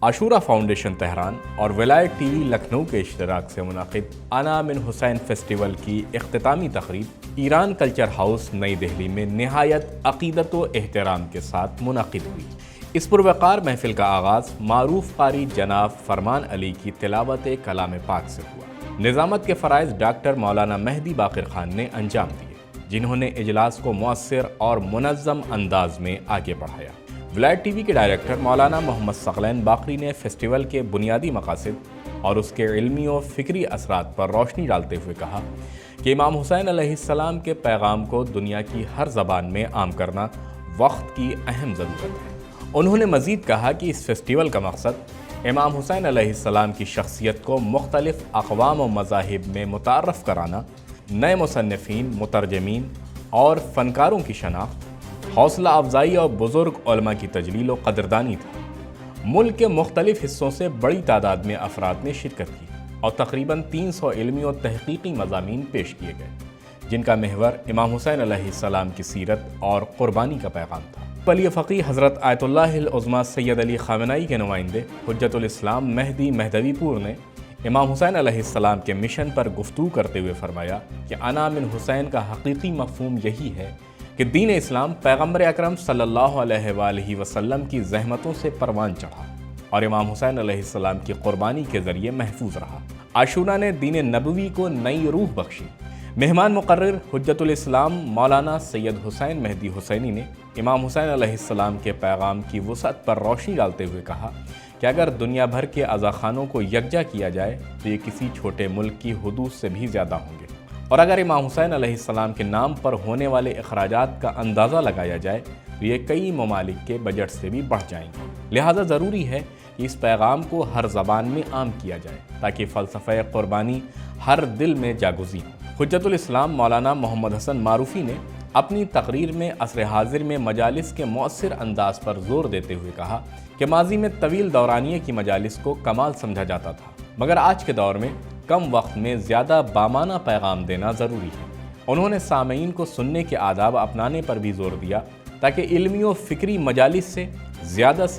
عاشورہ foundation Tehran اور ولایت T V Lucknow کے اشتراک سے منعقد انا من حسین فیسٹیول کی اختتامی تقریب ایران کلچر ہاؤس نئی دہلی میں نہایت عقیدت و احترام کے ساتھ منعقد ہوئی۔ اس پروقار محفل کا آغاز معروف قاری جناب فرمان علی کی تلاوت کلام پاک سے ہوا۔ نظامت کے فرائض ڈاکٹر مولانا مہدی باقر خان نے انجام دیے، جنہوں نے اجلاس کو مؤثر اور منظم انداز میں آگے بڑھایا۔ ولایت ٹی وی کے ڈائریکٹر مولانا محمد ثقلین باقری نے فیسٹیول کے بنیادی مقاصد اور اس کے علمی و فکری اثرات پر روشنی ڈالتے ہوئے کہا کہ امام حسین علیہ السلام کے پیغام کو دنیا کی ہر زبان میں عام کرنا وقت کی اہم ضرورت ہے۔ انہوں نے مزید کہا کہ اس فیسٹیول کا مقصد امام حسین علیہ السلام کی شخصیت کو مختلف اقوام و مذاہب میں متعارف کرانا، نئے مصنفین، مترجمین اور فنکاروں کی شناخت، حوصلہ افزائی اور بزرگ علماء کی تجلیل و قدردانی تھا۔ ملک کے مختلف حصوں سے بڑی تعداد میں افراد نے شرکت کی اور تقریباً 300 علمی و تحقیقی مضامین پیش کیے گئے، جن کا محور امام حسین علیہ السلام کی سیرت اور قربانی کا پیغام تھا۔ ولی فقیہ حضرت آیت اللہ العظمیٰ سید علی خامنہئی کے نمائندے حجت الاسلام مہدی مہدوی پور نے امام حسین علیہ السلام کے مشن پر گفتگو کرتے ہوئے فرمایا کہ انا من حسین کا حقیقی مفہوم یہی ہے کہ دین اسلام پیغمبر اکرم صلی اللہ علیہ وآلہ وسلم کی زحمتوں سے پروان چڑھا اور امام حسین علیہ السلام کی قربانی کے ذریعے محفوظ رہا۔ عاشورہ نے دین نبوی کو نئی روح بخشی۔ مہمان مقرر حجت الاسلام مولانا سید حسین مہدی حسینی نے امام حسین علیہ السلام کے پیغام کی وسعت پر روشنی ڈالتے ہوئے کہا کہ اگر دنیا بھر کے عزاخانوں کو یکجا کیا جائے تو یہ کسی چھوٹے ملک کی حدود سے بھی زیادہ ہوں گے، اور اگر امام حسین علیہ السلام کے نام پر ہونے والے اخراجات کا اندازہ لگایا جائے تو یہ کئی ممالک کے بجٹ سے بھی بڑھ جائیں گے۔ لہٰذا ضروری ہے کہ اس پیغام کو ہر زبان میں عام کیا جائے تاکہ فلسفہ قربانی ہر دل میں جاگزین ہو۔ حجت الاسلام مولانا محمد حسن معروفی نے اپنی تقریر میں عصر حاضر میں مجالس کے مؤثر انداز پر زور دیتے ہوئے کہا کہ ماضی میں طویل دورانیے کی مجالس کو کمال سمجھا جاتا تھا، مگر آج کے دور میں کم وقت میں زیادہ بامانہ پیغام دینا ضروری ہے۔ انہوں نے سامعین کو سننے کے آداب اپنانے پر بھی زور دیا تاکہ علمی و فکری مجالس سے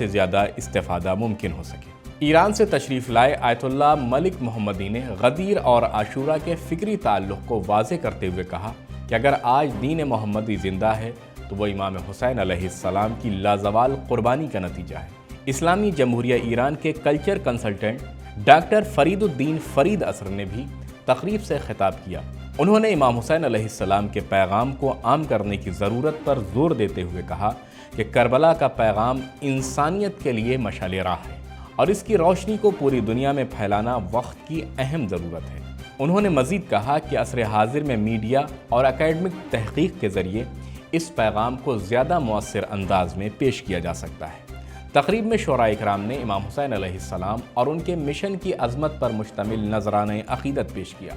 زیادہ استفادہ ممکن ہو سکے۔ ایران سے تشریف لائے آیت اللہ ملک محمدی نے غدیر اور عاشورہ کے فکری تعلق کو واضح کرتے ہوئے کہا کہ اگر آج دین محمدی زندہ ہے تو وہ امام حسین علیہ السلام کی لازوال قربانی کا نتیجہ ہے۔ اسلامی جمہوریہ ایران کے کلچر کنسلٹنٹ ڈاکٹر فرید الدین فرید اثر نے بھی تقریب سے خطاب کیا۔ انہوں نے امام حسین علیہ السلام کے پیغام کو عام کرنے کی ضرورت پر زور دیتے ہوئے کہا کہ کربلا کا پیغام انسانیت کے لیے مشعل راہ ہے اور اس کی روشنی کو پوری دنیا میں پھیلانا وقت کی اہم ضرورت ہے۔ انہوں نے مزید کہا کہ عصر حاضر میں میڈیا اور اکیڈمک تحقیق کے ذریعے اس پیغام کو زیادہ مؤثر انداز میں پیش کیا جا سکتا ہے۔ تقریب میں شعراء اکرام نے امام حسین علیہ السلام اور ان کے مشن کی عظمت پر مشتمل نذرانہ عقیدت پیش کیا۔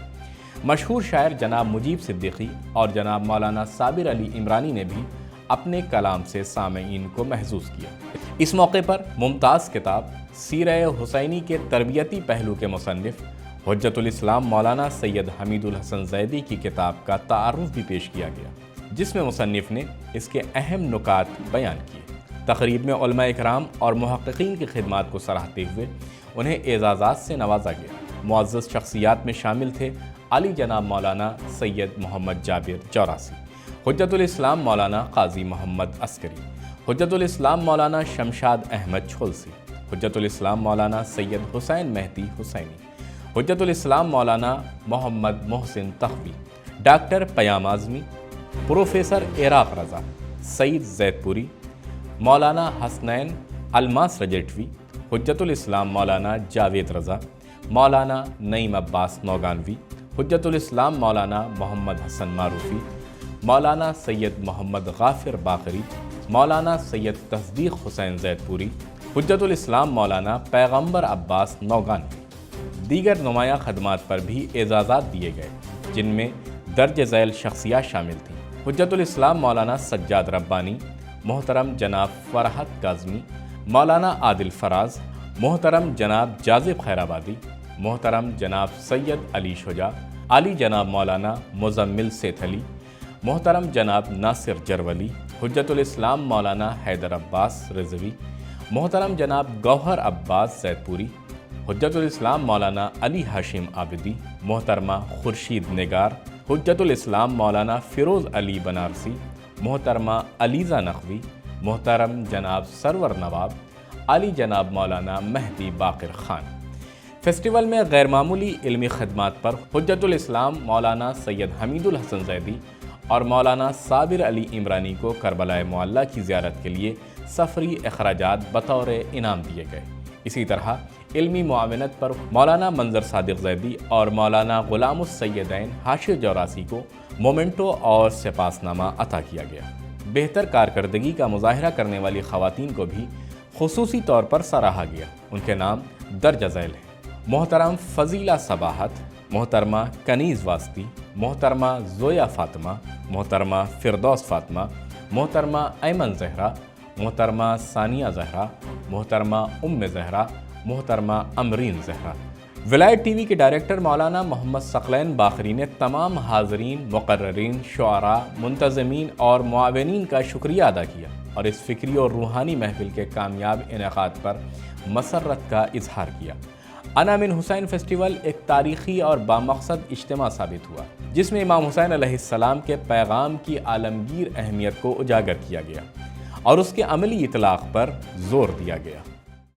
مشہور شاعر جناب مجیب صدیقی اور جناب مولانا صابر علی عمرانی نے بھی اپنے کلام سے سامعین کو محظوظ کیا۔ اس موقع پر ممتاز کتاب سیرہ حسینی کے تربیتی پہلو کے مصنف حجت الاسلام مولانا سید حمید الحسن زیدی کی کتاب کا تعارف بھی پیش کیا گیا، جس میں مصنف نے اس کے اہم نکات بیان کیے۔ تقریب میں علماء اکرام اور محققین کی خدمات کو سراہتے ہوئے انہیں اعزازات سے نوازا گیا۔ معزز شخصیات میں شامل تھے علی جناب مولانا سید محمد جابر جوراسی، حجت الاسلام مولانا قاضی محمد عسکری، حجت الاسلام مولانا شمشاد احمد چھولسی، حجت الاسلام مولانا سید حسین مہدی حسینی، حجت الاسلام مولانا محمد محسن تخوی، ڈاکٹر پیام اعظمی، پروفیسر عراق رضا، سعید زید پوری، مولانا حسنین الماس رجٹوی، حجت الاسلام مولانا جاوید رضا، مولانا نعیم عباس نوگانوی، حجت الاسلام مولانا محمد حسن معروفی، مولانا سید محمد غافر باقری، مولانا سید تصدیق حسین زید پوری، حجت الاسلام مولانا پیغمبر عباس نوگانوی۔ دیگر نمایاں خدمات پر بھی اعزازات دیے گئے، جن میں درج ذیل شخصیات شامل تھیں۔ حجت الاسلام مولانا سجاد ربانی، محترم جناب فرحت کاظمی، مولانا عادل فراز، محترم جناب جازب خیرآبادی، محترم جناب سید علی شجاع، علی جناب مولانا مزمل سیت علی، محترم جناب ناصر جرولی، حجت الاسلام مولانا حیدر عباس رضوی، محترم جناب گوہر عباس زید پوری، حجت الاسلام مولانا علی ہاشم عابدی، محترمہ خورشید نگار، حجت الاسلام مولانا فیروز علی بنارسی، محترمہ علیزہ نقوی، محترم جناب سرور نواب، علی جناب مولانا مہدی باقر خان۔ فیسٹیول میں غیر معمولی علمی خدمات پر حجت الاسلام مولانا سید حمید الحسن زیدی اور مولانا صابر علی عمرانی کو کربلا معلی کی زیارت کے لیے سفری اخراجات بطور انعام دیے گئے۔ اسی طرح علمی معاونت پر مولانا منظر صادق زیدی اور مولانا غلام السیدین حاشر جوراسی کو مومنٹو اور سپاسنامہ عطا کیا گیا۔ بہتر کارکردگی کا مظاہرہ کرنے والی خواتین کو بھی خصوصی طور پر سراہا گیا۔ ان کے نام درج ذیل ہیں: محترم فضیلہ صباحت، محترمہ کنیز واسطی، محترمہ زویا فاطمہ، محترمہ فردوس فاطمہ، محترمہ ایمن زہرا، محترمہ ثانیہ زہرا، محترمہ ام زہرا، محترمہ امرین زہرا۔ ولایت ٹی وی کے ڈائریکٹر مولانا محمد ثقلین باقری نے تمام حاضرین، مقررین، شعراء، منتظمین اور معاونین کا شکریہ ادا کیا اور اس فکری اور روحانی محفل کے کامیاب انعقاد پر مسرت کا اظہار کیا۔ انا من حسین فیسٹیول ایک تاریخی اور بامقصد اجتماع ثابت ہوا، جس میں امام حسین علیہ السلام کے پیغام کی عالمگیر اہمیت کو اجاگر کیا گیا اور اس کے عملی اطلاق پر زور دیا گیا۔